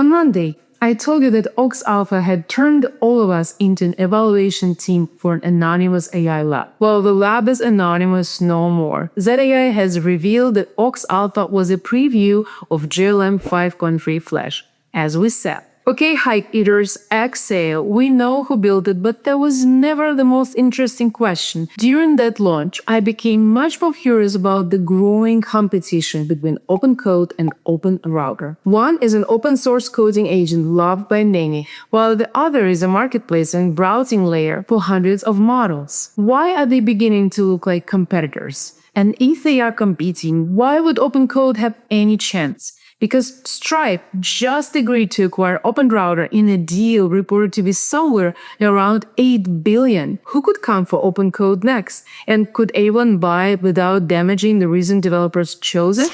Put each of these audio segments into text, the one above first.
On Monday, I told you that Ox Alpha had turned all of us into an evaluation team for an anonymous AI lab. Well, the lab is anonymous no more. ZAI has revealed that Ox Alpha was a preview of GLM 5.3 Flash, as we said. Okay, hype eaters, exhale. We know who built it, but that was never the most interesting question. During that launch, I became much more curious about the growing competition between OpenCode and OpenRouter. One is an open source coding agent loved by many, while the other is a marketplace and browsing layer for hundreds of models. Why are they beginning to look like competitors? And if they are competing, why would OpenCode have any chance? Because Stripe just agreed to acquire OpenRouter in a deal reported to be somewhere around $8 billion. Who could come for OpenCode next? And could anyone buy it without damaging the reason developers chose it?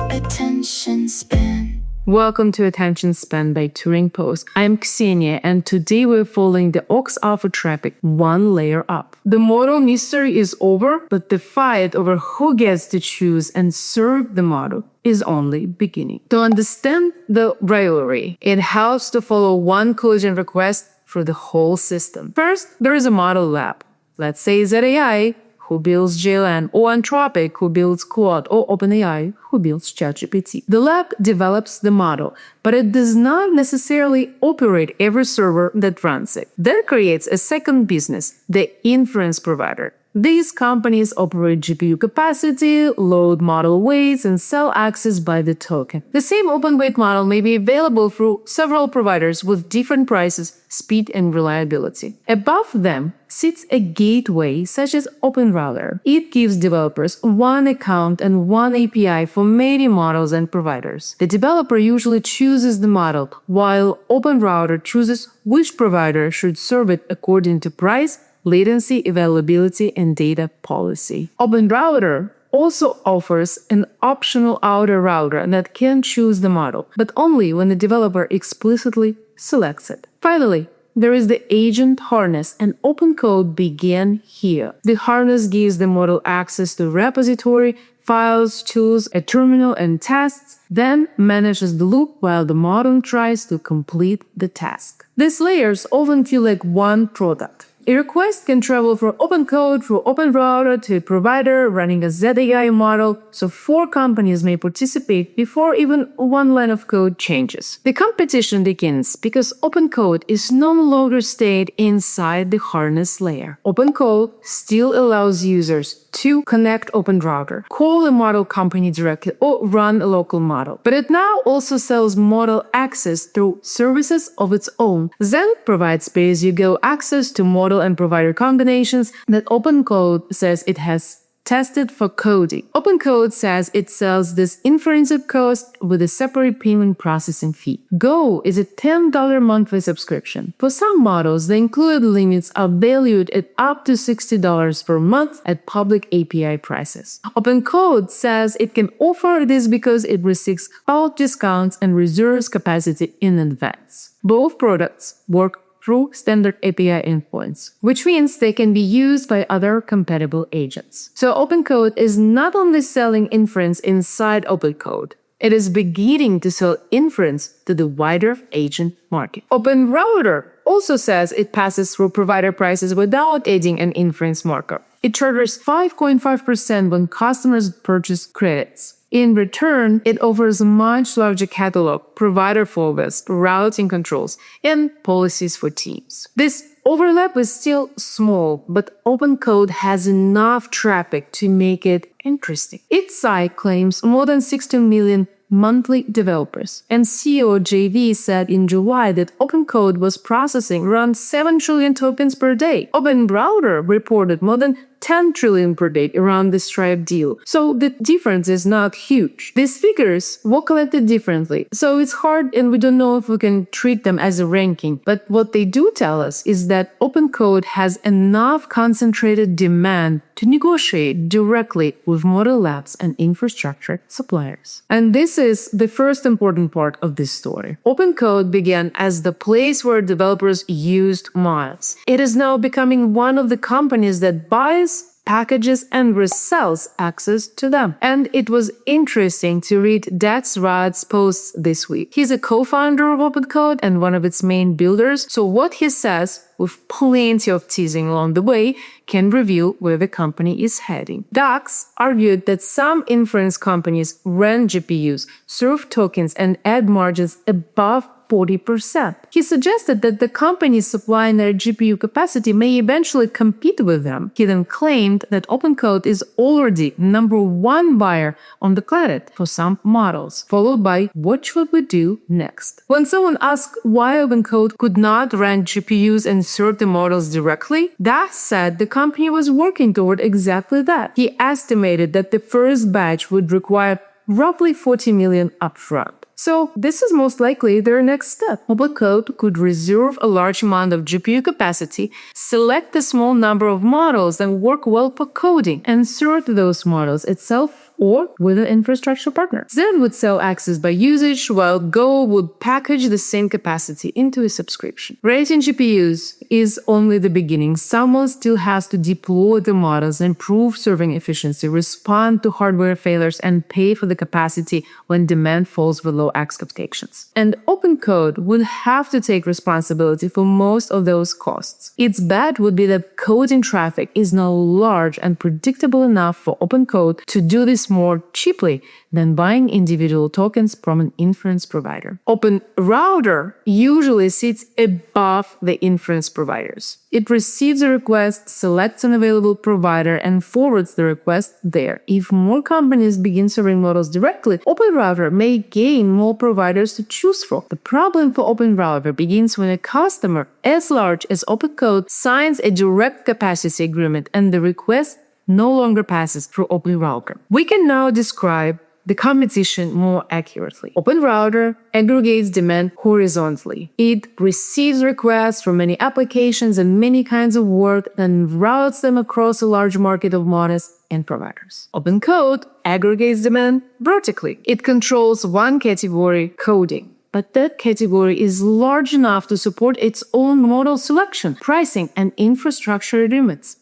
Attention span. Welcome to Attention Span by Turing Post. I'm Ksenia, and today we're following the Ox Alpha traffic one layer up. The model mystery is over, but the fight over who gets to choose and serve the model is only beginning. To understand the rivalry, it helps to follow one collision request through the whole system. First, there is a model lab. Let's say ZAI, who builds GLN, or Anthropic, who builds Claude, or OpenAI, who builds ChatGPT. The lab develops the model, but it does not necessarily operate every server that runs it. That creates a second business, the inference provider. These companies operate GPU capacity, load model weights, and sell access by the token. The same open weight model may be available through several providers with different prices, speed, and reliability. Above them sits a gateway such as OpenRouter. It gives developers one account and one API for many models and providers. The developer usually chooses the model, while OpenRouter chooses which provider should serve it according to price, latency, availability, and data policy. OpenRouter also offers an optional outer router that can choose the model, but only when the developer explicitly selects it. Finally, there is the agent harness, and OpenCode began here. The harness gives the model access to repository, files, tools, a terminal, and tasks, then manages the loop while the model tries to complete the task. These layers often feel like one product. A request can travel from OpenCode through OpenRouter to a provider running a ZAI model, so 4 companies may participate before even one line of code changes. The competition begins because OpenCode is no longer stayed inside the harness layer. OpenCode still allows users to connect OpenRouter, call a model company directly, or run a local model. But it now also sells model access through services of its own. Zen provides pay-as-you-go access to model and provider combinations that OpenCode says it has tested for coding. OpenCode says it sells this inference cost with a separate payment processing fee. Go is a $10 monthly subscription. For some models, the included limits are valued at up to $60 per month at public API prices. OpenCode says it can offer this because it receives bulk discounts and reserves capacity in advance. Both products work through standard API endpoints, which means they can be used by other compatible agents. So OpenCode is not only selling inference inside OpenCode, it is beginning to sell inference to the wider agent market. OpenRouter also says it passes through provider prices without adding an inference markup. It charges 5.5% when customers purchase credits. In return, it offers a much larger catalog, provider fallbacks, routing controls, and policies for teams. This overlap is still small, but OpenCode has enough traffic to make it interesting. Its site claims more than 16 million monthly developers, and CEO JV said in July that OpenCode was processing around 7 trillion tokens per day. OpenRouter reported more than 10 trillion per day around the Stripe deal. So the difference is not huge. These figures were collected differently, so it's hard and we don't know if we can treat them as a ranking. But what they do tell us is that OpenCode has enough concentrated demand to negotiate directly with model labs and infrastructure suppliers. And this is the first important part of this story. OpenCode began as the place where developers used models. It is now becoming one of the companies that buys packages, and resells access to them. And it was interesting to read Rad's posts this week. He's a co-founder of OpenCode and one of its main builders, so what he says, with plenty of teasing along the way, can reveal where the company is heading. Dax argued that some inference companies rent GPUs, serve tokens, and add margins above 40%. He suggested that the companies supplying their GPU capacity may eventually compete with them. He then claimed that OpenCode is already #1 buyer on the planet for some models, followed by what should we do next. When someone asked why OpenCode could not rent GPUs and serve the models directly, Dax said the company was working toward exactly that. He estimated that the first batch would require roughly $40 million upfront. So this is most likely their next step. OpenCode could reserve a large amount of GPU capacity, select a small number of models that work well for coding, and serve those models itself or with an infrastructure partner. Zen would sell access by usage, while Go would package the same capacity into a subscription. Rating GPUs is only the beginning. Someone still has to deploy the models, improve serving efficiency, respond to hardware failures, and pay for the capacity when demand falls below expectations. And OpenCode would have to take responsibility for most of those costs. Its bet would be that coding traffic is now large and predictable enough for OpenCode to do this more cheaply than buying individual tokens from an inference provider. OpenRouter usually sits above the inference providers. It receives a request, selects an available provider, and forwards the request there. If more companies begin serving models directly, OpenRouter may gain more providers to choose from. The problem for OpenRouter begins when a customer as large as OpenCode signs a direct capacity agreement and the request no longer passes through OpenRouter. We can now describe the competition more accurately. OpenRouter aggregates demand horizontally. It receives requests from many applications and many kinds of work and routes them across a large market of models and providers. OpenCode aggregates demand vertically. It controls one category, coding. But that category is large enough to support its own model selection, pricing, and infrastructure agreements.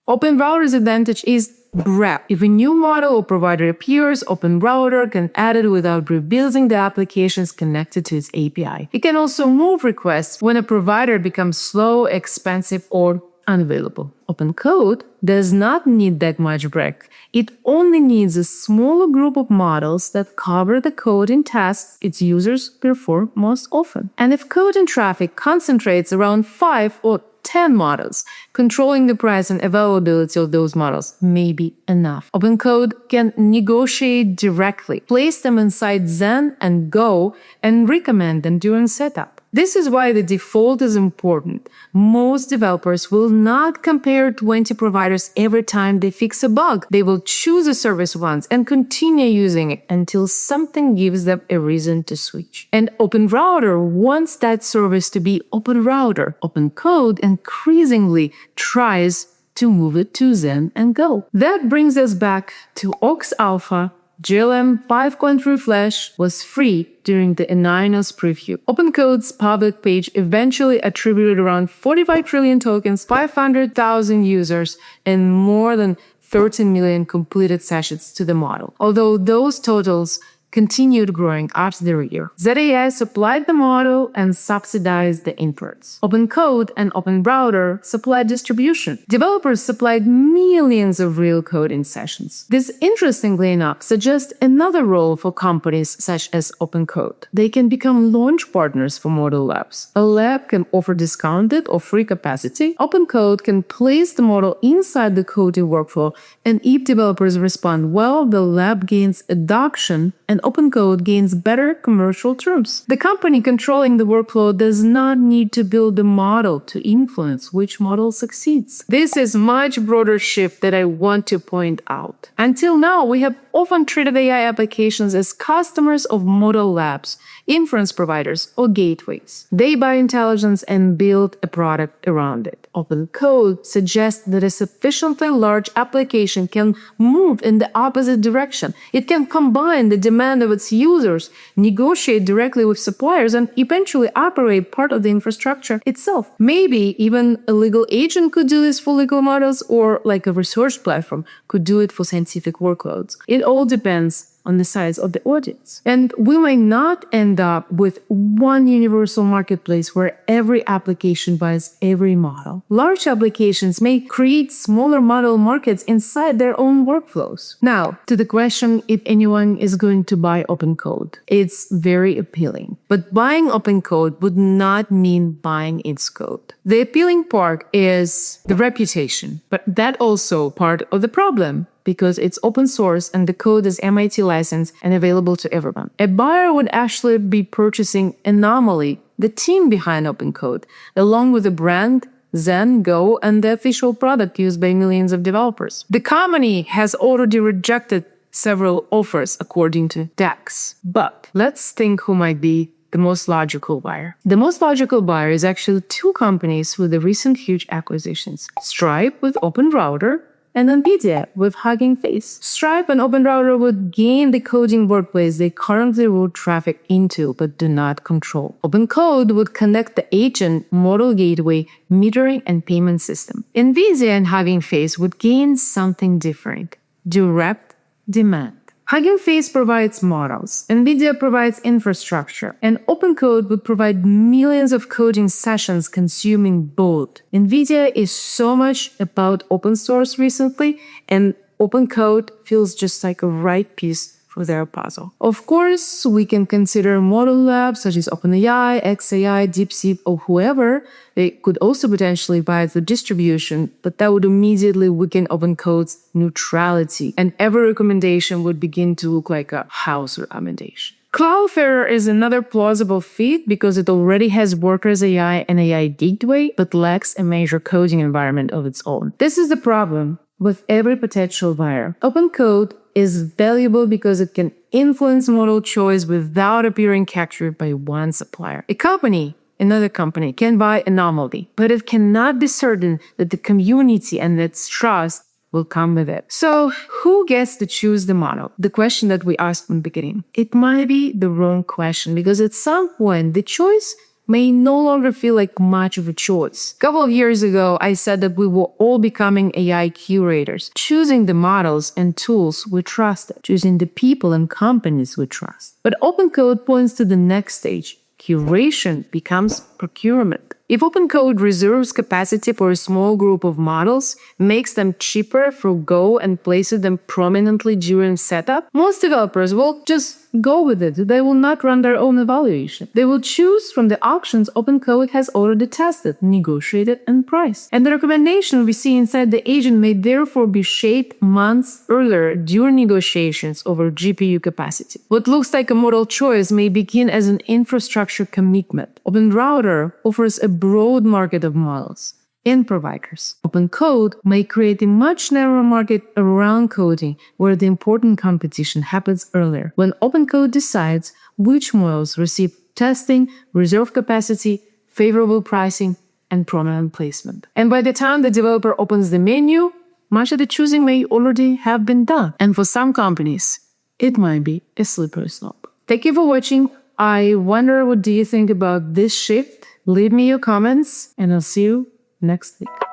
OpenRouter's advantage is breadth. If a new model or provider appears, OpenRouter can add it without rebuilding the applications connected to its API. It can also move requests when a provider becomes slow, expensive, or unavailable. OpenCode does not need that much breadth. It only needs a smaller group of models that cover the coding tasks its users perform most often. And if coding traffic concentrates around 5 or 10 models, controlling the price and availability of those models may be enough. OpenCode can negotiate directly, place them inside Zen and Go, and recommend them during setup. This is why the default is important. Most developers will not compare 20 providers every time they fix a bug. They will choose a service once and continue using it until something gives them a reason to switch. And OpenRouter wants that service to be OpenRouter. OpenCode increasingly tries to move it to Zen and Go. That brings us back to Ox Alpha. GLM 5.3 Flash was free during the anonymous preview. OpenCode's public page eventually attributed around 45 trillion tokens, 500,000 users, and more than 13 million completed sessions to the model. Although those totals continued growing after the year. ZAI supplied the model and subsidized the inputs. OpenCode and OpenRouter supplied distribution. Developers supplied millions of real coding sessions. This, interestingly enough, suggests another role for companies such as OpenCode. They can become launch partners for model labs. A lab can offer discounted or free capacity. OpenCode can place the model inside the coding workflow, and if developers respond well, the lab gains adoption and OpenCode gains better commercial terms. The company controlling the workflow does not need to build the model to influence which model succeeds. This is a much broader shift that I want to point out. Until now, we have often treated AI applications as customers of model labs, inference providers, or gateways. They buy intelligence and build a product around it. OpenCode suggests that a sufficiently large application can move in the opposite direction. It can combine the demand demand of its users, negotiate directly with suppliers, and eventually operate part of the infrastructure itself. Maybe even a legal agent could do this for legal models, or like a research platform could do it for scientific workloads. It all depends on the size of the audience. And we might not end up with one universal marketplace where every application buys every model. Large applications may create smaller model markets inside their own workflows. Now, to the question if anyone is going to buy OpenCode, it's very appealing. But buying OpenCode would not mean buying its code. The appealing part is the reputation, but that also part of the problem, because it's open source and the code is MIT licensed and available to everyone. A buyer would actually be purchasing Anomaly, the team behind OpenCode, along with the brand, Zen, Go, and the official product used by millions of developers. The company has already rejected several offers according to DAX. But let's think who might be the most logical buyer. The most logical buyer is actually two companies with the recent huge acquisitions: Stripe with OpenRouter and NVIDIA with Hugging Face. Stripe and OpenRouter would gain the coding workplace they currently route traffic into but do not control. OpenCode would connect the agent, model gateway, metering, and payment system. NVIDIA and Hugging Face would gain something different: direct demand. Hugging Face provides models, NVIDIA provides infrastructure, and OpenCode would provide millions of coding sessions consuming both. NVIDIA is so much about open source recently, and OpenCode feels just like a right piece for their puzzle. Of course, we can consider model labs such as OpenAI, XAI, DeepSeek, or whoever. They could also potentially buy the distribution, but that would immediately weaken OpenCode's neutrality, and every recommendation would begin to look like a house recommendation. Cloudflare is another plausible fit because it already has Workers AI and AI Gateway, but lacks a major coding environment of its own. This is the problem with every potential buyer. OpenCode is valuable because it can influence model choice without appearing captured by one supplier. Another company can buy Anomaly, but it cannot be certain that the community and its trust will come with it. So who gets to choose the model? The question that we asked in the beginning. It might be the wrong question, because at some point the choice may no longer feel like much of a choice. A couple of years ago, I said that we were all becoming AI curators, choosing the models and tools we trusted, choosing the people and companies we trust. But OpenCode points to the next stage. Curation becomes procurement. If OpenCode reserves capacity for a small group of models, makes them cheaper through Go, and places them prominently during setup, most developers will just go with it. They will not run their own evaluation. They will choose from the options OpenCode has already tested, negotiated, and priced. And the recommendation we see inside the agent may therefore be shaped months earlier during negotiations over GPU capacity. What looks like a model choice may begin as an infrastructure commitment. OpenRouter offers a broad market of models and providers. OpenCode may create a much narrower market around coding, where the important competition happens earlier, when OpenCode decides which models receive testing, reserve capacity, favorable pricing, and prominent placement. And by the time the developer opens the menu, much of the choosing may already have been done. And for some companies, it might be a slippery slope. Thank you for watching. I wonder, what do you think about this shift? Leave me your comments, and I'll see you next week.